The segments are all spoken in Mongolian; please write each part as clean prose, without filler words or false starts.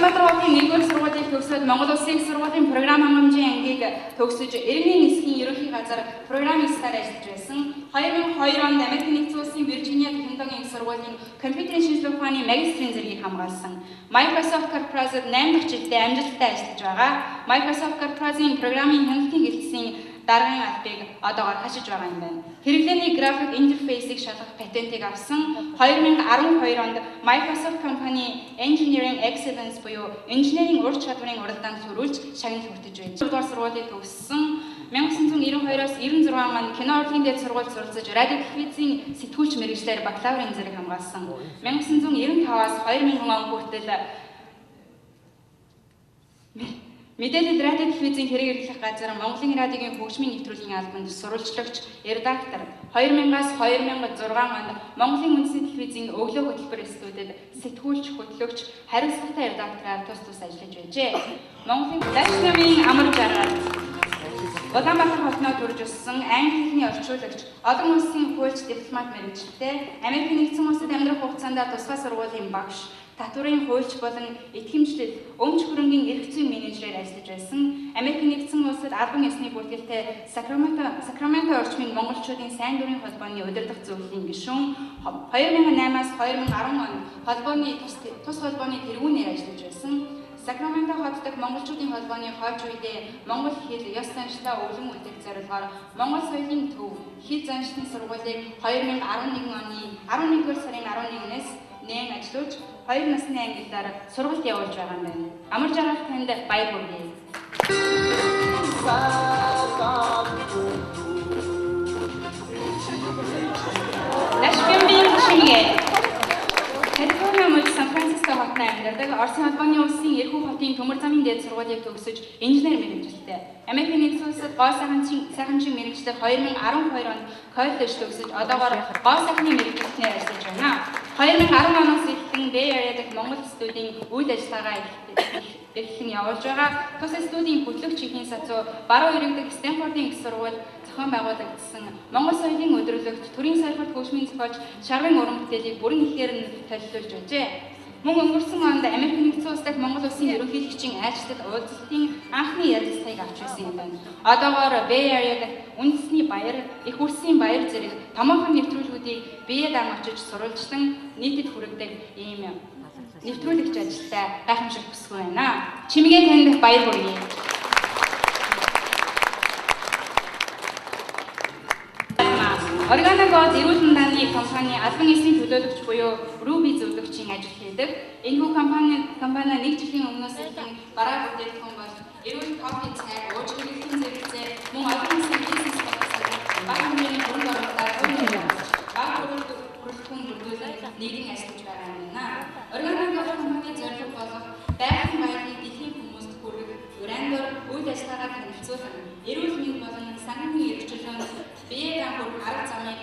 Улаанбаатар хотын 1-р сургуулийн төгсөөд Монгол Улсын их сургуулийн програм хангамжийн ангийг төгсөж иргэний нисхийн ерөнхий газар программистаар ажиллаж байсан. 2002 онд Америкийн нэгдсэн улсын Виржиниа технологийн их сургуулийн компьютерийн шинжилгээ ухааны магистрийн зэргийг хамгаалсан. Microsoft Corporation 8 дахь жилдээ амжилттай ажиллаж байгаа. Microsoft Corporation программын хяналтын хэлтсийн даргын албыг одоогоор хашиж байгаа юм байна. Хэрэглээний график интерфейсийг шалгах патентыг авсан. 2012 онд Microsoft компани Engineering Excellence буюу инженерийн ур чадварын уралдаанд төрүүлж шагнал хүртэж байна. 4-р сургуулийг төгссөн. 1992-оос 96 онд кино урлагийн дээд сургуульд суралцаж радио телевизийн сэтгүүлч мэргэжлэр бакалаврын зэрэг хамгаалсан. 1995-аас 2000 он хүртэл мэдээлэл радио телевизийн хэрэг эрхлэх газар Монголын радиогийн хөгжмийн нэвтрүүлгийн албанд сурвалжлагч, редактор. 2000-аас 2006 онд Монголын үндэсний телевизийн өглөө хөтөлбөр студид сэтгүүлч, хөтлөгч, хариуцлагатай редактораар тус ажиллаж байжээ. Монголын Лашнамын амар жаргал Улаанбаатар хотноо төрж өссөн англи хэлний орчуулагч, олон улсын хуульч дипломат мэргэжилтэй, Америкийн нэгдсэн улсад амьдрах хугацаанд тусгай сургуулийн багш, татварын хуульч болон итгэмжлэл, өмч хөрөнгийн эрх зүйн менежерээр ажиллаж байсан. Америкийн нэгдсэн улсад албан ёсны бүртгэлтэй Сакраменто орчмын монголчуудын сайн дурын холбооны удирдах зөвлөлийн гишүүн, 2008-аас 2010 онд холбооны тус холбооны тэргүүнээр ажиллаж байсан. Сакраменто хот дахь монголчуудын холбооны хойч үедээ монгол хэл, ёс заншлаа өвлөн үлдэх зорилгоор Монгол соёлын төв хэл заншлын сургуулийг 2011 оны 11-р сарын 11-ээс нээн ажиллаж 2 насны ангиллаар сургалт явуулж байгаа юм байна. Амар жаргал танд баяр хүргэе. Лашбимбийн шингээ Калифорниа мужид Сан Франциско хотод амьдардаг Оросын холбооны улсын Эрхүү хотын төмөр замын дээд сургуулийг төгсөж инженер мэргэжилтэй. Америкийн нэгдсэн улсад гоо сайханчийн мэргэжлэр 2012 онд коллеж төгсөж одоогоор гоо сайхны мэргэжилтнээр ажиллаж байна. 2010 оноос эхлэн Bay Area дахь Монгол студийн үйл ажиллагаа эхлэн явуулж байгаа. Тус студийн хөтлөгч ихийн сацуу баруун иргэдэг Стэнфордын их сургууль зохион байгуулагдсан Монгол соёлын өдрөлөгт төрийн сайхалт хөгжмийн зохиолч Шарвын уран бүтээлийг бүрэн ихээр нь толилуулж байжээ. Мөн өнгөрсөн онд Америкийн нэгдсэн улс дахь Монгол улсын ерөнхийлөгчийн айлчлал уулзалтын анхны ярилцлагыг авч байсан юм байна. Одоогоор Bay Area дахь үндэсний баяр, их үрсийн баяр зэрэг томоохон нэвтрүүлгүүдийг бие даан очиж сурвалжлан нийтэд хүргэдэг ийм нэвтрүүлэгч ажилтай гайхамшиг бүсгүй байна. Чимгээ танд баяр хүргэе. Organogo эрүүл мэндийн компани албан ёсны төлөөлөгч буюу Ruby зөвлөгчийн ажил хийдэг. Энэхүү компани нэг жилийн өмнөөс эхлэн бараа бүтээгдэхүүн бол эрүүл кофе, цай, ууж хэрэглэхийн зэрэгцээ мөн албан ёсны бизнес боловсрол баг хэмжээний бүрэн оруулалтаар баг бүрэлдэхүүн бүрдүүлэх нэгэн ажиллаж байгаа юм байна. Organogo компани зорилго болох байгалийн баялагийг дэлхийн хүмүүст хүргэх, урандор үйл ажиллагаагаар танилцуулах, эрүүл мэнд болон санхүүгийн эрхчлөлөөнд бие даан хүрэх арга замыг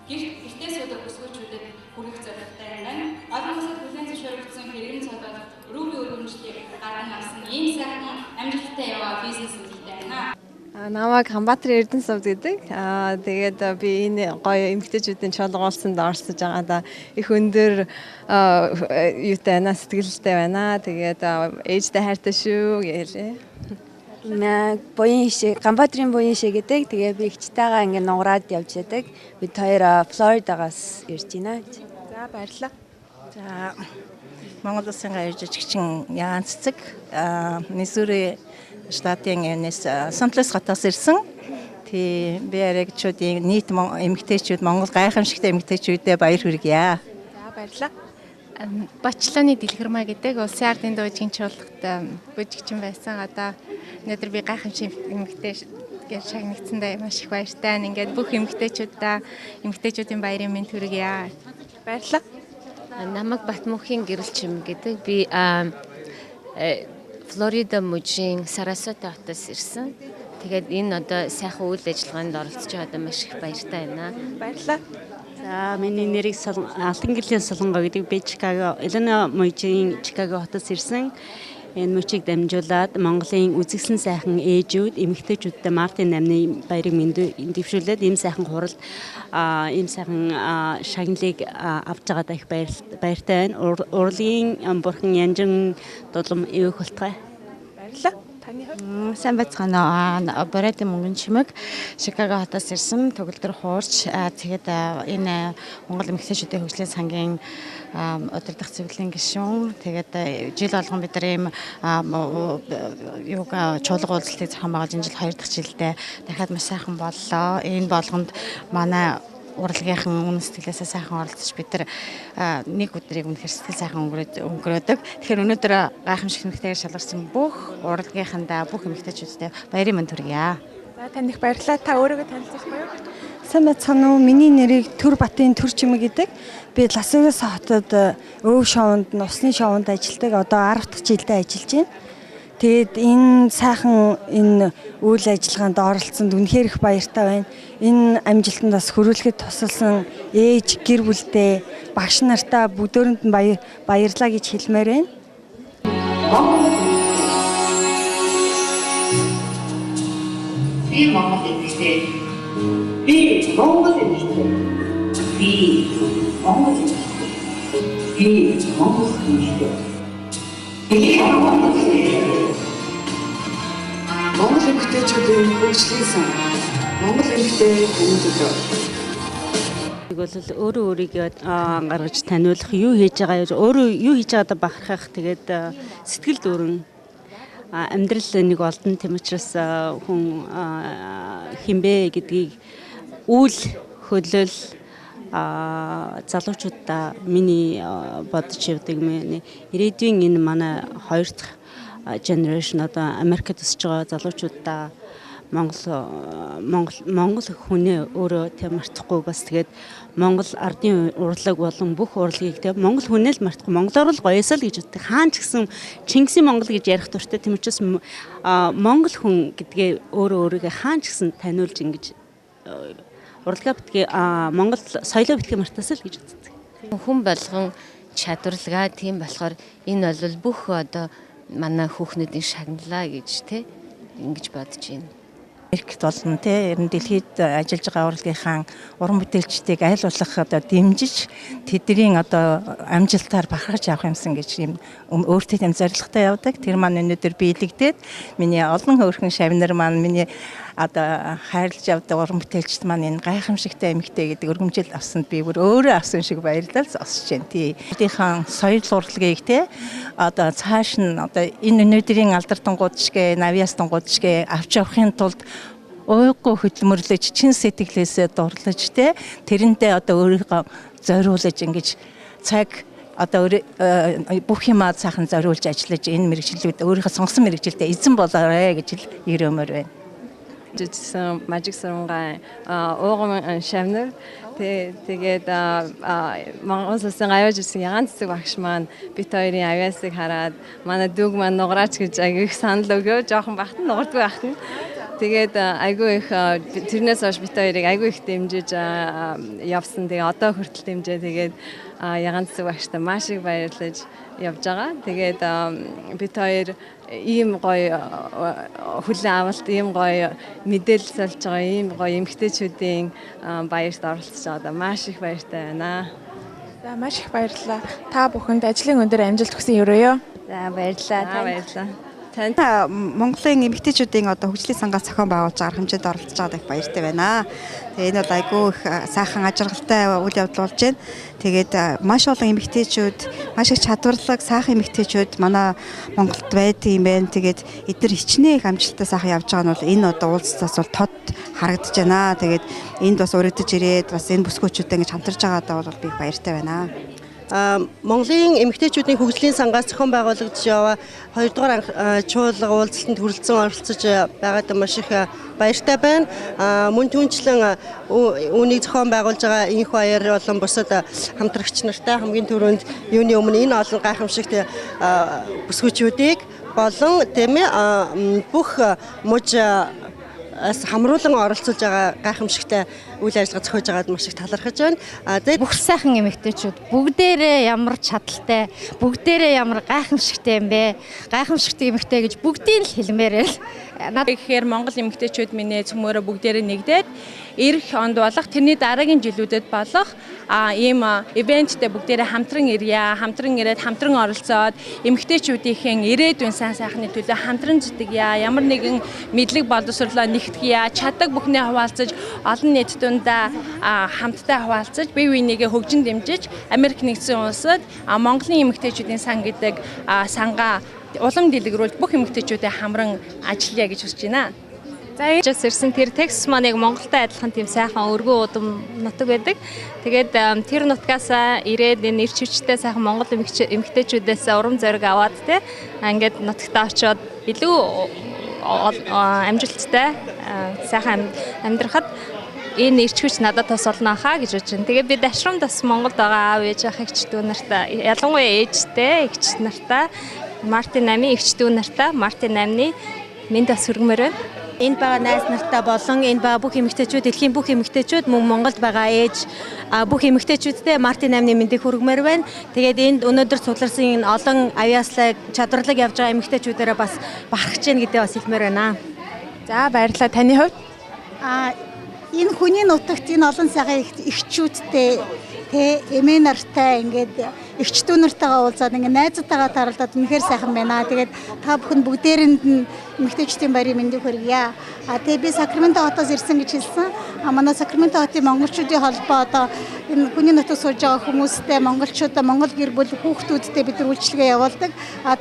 гэртээ суудаг бүсгүйчүүдэд хүргэх зорилготой байна. Олон улсад хүлээн зөвшөөрөгдсөн хэрэглэн цодод Ruby өргөмжлөлийг гарган авсан ийм сайхан амжилттай яваа бизнес үүрэгтэй байна. Намайг Хамбатар Эрдэнэсов гэдэг. Тэгээд би энэ гоё эмэгтэйчүүдийн чуулгуулсанд оролцож байгаадаа их өндөр юутай байна, сэтгэлтэй байна. Тэгээд ээжтэй хайртай шүү гэлээ. Буян шиг Гамбатрын буян шиг гэдэг. Тэгээ би ихчтэйгээ ингэ нугараад явж байдаг. Бид хоёр Флоридагаас ирж байна. За баярлалаа. За Монгол Улсын гавь жижигчин Яан Цэцэг Миссури штатын Сан-Луис хотоос ирсэн. Би аригчуудын нийт эмэгтэйчүүд Монгол гайхамшигтай эмэгтэйчүүдэд баяр хүргье. За баярлалаа. Бочлооны Дэлгэрмаа гэдэг улсын ардын дуужийн чуулгад бүжигчин байсан. Одоо өнөөдөр би гайхамшиг эмэгтэй гэж шагнагдсандаа маш их баяртай. Ингээд бүх эмэгтэйчүүдийн баярын мэнд хүргье. Баярлалаа. Намайг Батмунхийн Гэрэлчим гэдэг. Би Флорида мужийн Сарасота хотоос ирсэн. Тэгээд энэ одоо сайхан үйл ажиллагаанд оролцож байгаадаа маш их баяртай байна. Баярлалаа. За миний нэрийг Алтан гэрлийн Солонгоо гэдэг. Би Чикаго, Illinois мужийн Чикаго хотоос ирсэн. энэ мөчийг дамжуулаад Монголын үзэгсэн сайхан ээжүүд, эмэгтэйчүүдтэй Мартин 8-ны баярыг дэвшүүлээд ийм сайхан хурал ийм сайхан шагналыг авч байгаадаа их баяртай байна. Урлагийн бурхан Янжин дулам эвэх болтугай. Баярлалаа. Таны хувьд? Сайн байцгаана. Бородын мөнгөн чимэг Шикаго хотоос ирсэн төгөлдөр хуурч тэгээд энэ Монгол эмэгтэйчүүдийн хөгжлийн сангийн удирдах цэвэрлэлийн гишүүн тэгээд жил болгон бид нар ийм чуулга уулзалтыг зохион байгуулж энэ жил 2 дахь жилдээ дахиад маш сайхан боллоо. Энэ болгонд манай урлагийнхан үнэ сэтгэлээсээ сайхан оролцож бид нар нэг өдрийг үнэхээр сэтгэл сайхан өнгөрөөдөг. Тэгэхээр өнөөдөр гайхамшиг эмэгтэйгээр шалгарсан бүх урлагийнхандаа бүх эмэгтэйчүүдтэй баярын мэнд хүргье. За таних баярлалаа. Та өөрийгөө танилцуулах уу? Сайн байцгаана уу? Миний нэрийг Төр Батын Төр Чимэг гэдэг. Би Лас Вегас хотод өв шоунд, усны шоунд ажилладаг. Одоо 10 дахь жилдээ ажиллаж байна. Тэгээд энэ сайхан энэ үйл ажиллагаанд оролцсонд үнэхээр их баяртай байна. Энэ амжилтанд бас хүрүүлэхэд тусалсан ээж, гэр бүлтэй, багш нартаа бүгдөөрэнд нь баярлалаа гэж хэлмээр байна. Би Монгол эмэгтэй. Би Монгол эмэгтэй. Би Монгол эмэгтэй. Би Монгол эмэгтэй. Монгол эмэгтэйчүүдийн хөгжлийн сан. Монгол эмэгтэй хүмүүст Тэгвэл өөрөө өөрийгөө гаргаж таниулах, юу хийж байгаа, өөрөө юу хийж байгаадаа бахархах, тэгээд сэтгэл дүүрэн амьдрал нэг олдон тийм учраас хүн хинбэ гэдгийг үйл хөдлөл залуучуудаа миний бодож явдаг мэн ирээдүйн энэ манай 2 дахь generation одоо Америкт өсөж байгаа залуучуудаа Монгол хүнээ өөрөө тийм мартахгүй бас тэгээд Монгол ардын урлаг болон бүх урлагийг тийм Монгол хүнээ л мартахгүй монголоор л гоёсоо л гэж үздэг. Хаан ч гэсэн Чингисийн Монгол гэж ярих дуртай тийм учраас Монгол хүн гэдгээ өөрийгөө хаан ч гэсэн таниулж ингэж урлагаа битгий Монгол соёлоо битгий мартаасаа л гэж үздэг. Хүн болгон чадварлагаа тийм болохоор энэ бол бүх одоо манай хүүхнүүдийн шагналаа гэж те ингэж бодож байна. Эрэгт болно те ер нь дэлхийд ажиллаж байгаа урлагийнхаа уран бүтээлчдийг аль болох одоо дэмжиж тэдний одоо амжилтаар бахархаж авах юмсан гэж юм өөртөө юм зорилготой явдаг. Тэр маань өнөөдөр биелэгдээд миний олон хөөрхөн шавнар маань миний одоо хайрлаж явдаг уран бүтээлчд маань энэ гайхамшигтай эмэгтэй гэдэг өргөмжил авсанд би бүр өөрөө авсан шиг баярлал зогсож байна. Тий. Өөрийнхөө соёл урлагийг те одоо цааш нь одоо энэ өнөөдрийн алдартангууд шигэ навиастангууд шигэ авч явахын тулд уйггүй хөдөлмөрлөж чин сэтгэлээсээ дурлаж те тэрнтэй одоо өөрийгөө зориулж ингэж цаг одоо бүх юмаа цаахан зориулж ажиллаж энэ мэрэгчлүүд өөрийнхөө сонгосон мэрэгчлэлдээ эзэн болоорой гэж ирэмээр байна. Жижигсэн мажик сургай ууган шавнар тэгээд Монгол улсын аюулж ирсэн ягаан цэцэг багш маань бит хоёрын авиасыг хараад манай дүүг маань нугараач гэж аягүй их санал өгөө жоохон бахтан нугардгүй бахтан. Тэгээд айгүй их тэрнээс хойш бит хоёрыг айгүй их дэмжиж явсан. Тэгээ одоо хүртэл дэмжээ. Тэгээд ягаан цэцэг багштай маш их баярлаж явж байгаа. Тэгээд бит хоёр ийм гоё хүлээн авалт, ийм гоё мэдээлэл солж байгаа, ийм гоё эмэгтэйчүүдийн баярт оролцож байгаадаа маш их баяртай байна. За маш их баярлалаа. Та бүхэнд ажлын өндөр амжилт хүсэн өрөөё. За баярлалаа. Баярлалаа. Та Монголын эмэгтэйчүүдийн одоо хөгжлийн сангаас зохион байгуулж байгаа хэмжээнд оролцож байгаадаа их баяртай байна. Тэгээ энэ бол айгүй их сайхан ажиргалтай үйл явдал болж байна. Тэгээд маш олон эмэгтэйчүүд, маш их чадварлаг сайхан эмэгтэйчүүд манай Монголд байдаг юм байна. Тэгээд эдгээр хичнээн их амжилттай сайхан явж байгаа нь бол энэ одоо уулзалтаас бол тод харагдаж байна. Тэгээд энд бас урагдж ирээд бас энэ бүсгүүчүүдтэй ингэж хамтарч байгаадаа бол би их баяртай байна. Монголын эмэгтэйчүүдийн хөгжлийн сангаас зохион байгуулагдж яваа 2 дугаар чуулга уулзалтанд хүрэлцэн оролцож байгаад маш их баяртай байна. Мөн түүнчлэн үүнийг зохион байгуулж байгаа энх баяр болон бусад хамтрагч нартай хамгийн түрүүнд юуны өмнө энэ олон гайхамшигт бүсгүүчүүдийг болон тийм ээ бүх муж хамруулан оролцуулж байгаа гайхамшигтай үйл ажиллагаа зохиож байгаад маш их талархаж байна. Тэгээд бүх сайхан эмэгтэйчүүд бүгдээрээ ямар чадaltaй, бүгдээрээ ямар гайхамшигтай юм бэ? Гайхамшигтай эмэгтэй гэж бүгдийг л хэлмээрээ л. Надад гэхээр Монгол эмэгтэйчүүд минь цөмөөрөө бүгдээрээ нэгдээд ирэх онд болох тэрний дараагийн жилүүдэд болох ийм ивенттэй бүгдээрээ хамтран ирье, хамтран ирээд хамтран оролцоод эмэгтэйчүүдийн ирээдүйн сайн сайхны төлөө хамтран зүтгэе, ямар нэгэн мэдлэг боловсруулаа нэгтгэе, чаддаг бүхнээ хуваалцаж олон нийт дундаа хамтдаа хуваалцаж бие биенийгээ хөгжин дэмжиж Америк нэгдсэн улсад Монголын эмэгтэйчүүдийн сан гэдэг сангаа улам дэлгэрүүлж бүх эмэгтэйчүүдэд хамран ажиллая гэж хүсэж байна. За ээжээс ирсэн тэр Texas маныг Монголтой адилхан тийм сайхан өргөө удам нутаг байдаг. Тэгээд тэр нутгаас ирээд энэ ирч хүчтэй сайхан Монгол эмэгтэйчүүдээс урам зориг аваад те ингээд нутагтаа очиод илүү амжилттай сайхан амьдрахад энэ ирч хүч надад тус олно хаа гэж бодож байна. Тэгээд би дашрамд бас Монголд байгаа аав ээж ах эгч дүү нартай ялангуяа ээжтэй эгч нартай Мартин 8-ийн эгч дүү нартай Мартин 8-ны минь бас хүргэмээр байна. Энд байгаа найз нартай болон энэ байгаа бүх эмэгтэйчүүд, дэлхийн бүх эмэгтэйчүүд мөн Монголд байгаа ээж бүх эмэгтэйчүүдтэй Мартин 8-ны мэндийг хүргэмээр байна. Тэгээд энд өнөөдөр цугларсан энэ олон авьяаслаг, чадварлаг явж байгаа эмэгтэйчүүдээрээ бас бахархаж гин гэдээ бас хэлмээр байна. За баярлалаа. Таны хувьд? Энэ хүний нутагт энэ олон цагаан эхчүүдтэй тэ эмээ нартай ингээд эгч дүү нартайгаа уулзаад ингээд найзтайгаа таралдаад үнэхээр сайхан байна. Тэгээд та бүхэн бүгдээрэнд нь эмэгтэйчдийн баярын мэндийг хүргье. Тэгээд би Сакраменто хотоос ирсэн гэж хэлсэн. Манай Сакраменто хотын монголчуудын холбоо одоо энэ хүний нутагт сууж байгаа хүмүүстэй монголчуудаа монгол гэр бүл хүүхдүүдтэй бид нар үйлчлэгээ явуулдаг.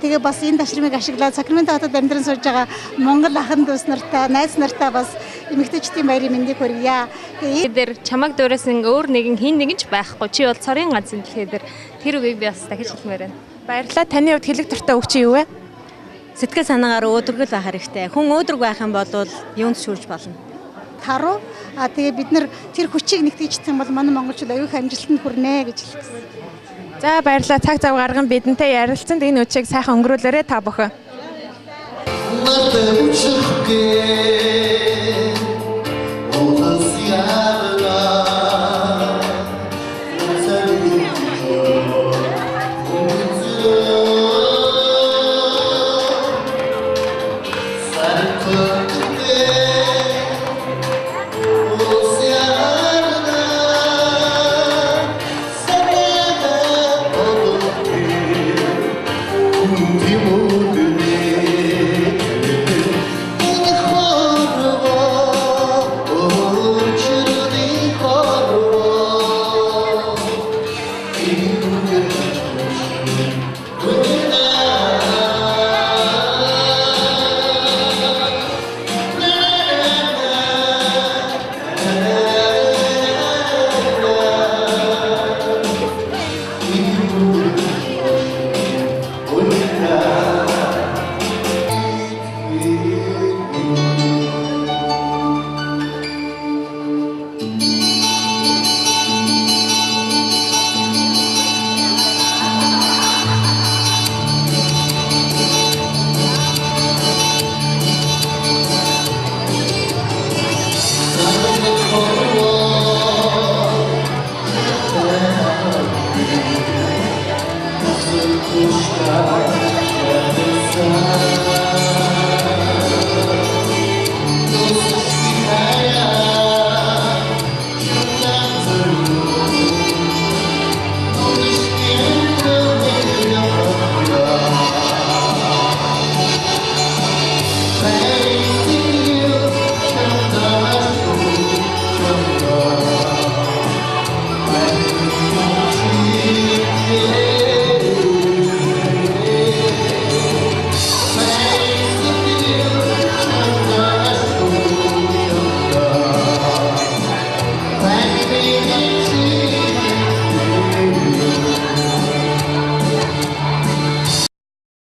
Тэгээд бас энэ ташрамыг ашиглаад Сакраменто хотод амьдран сууж байгаа монгол ахын дүүс нартай, найз нартай бас эмэгтэйчдийн баярын мэндийг хүргье. Тэгээд чамаг дуурайсан өөр нэгэн хин нэгэн ч байхгүй. Чи бол цорын ганцын дэлхий дээр тэр үгийг би бас дахиж хэлмээр байна. Баярлалаа. Таны хувьд хэлэх дуртай үг чи юу вэ? Сэтгэл санаагаар өөдрөгөл байх хэрэгтэй. Хүн өөдрөг байх юм бол юунд ч хүрч болно. Таруу тэгээ бид нар тэр хүчийг нэгтгэж чадсан бол манай монголчууд аюух амжилтанд хүрнэ гэж хэлсэн. За баярлалаа. Цаг зав гарган бидэнтэй ярилцсан. Энэ үчиг сайхан өнгөрүүлээрэ та бүхэн. Stop.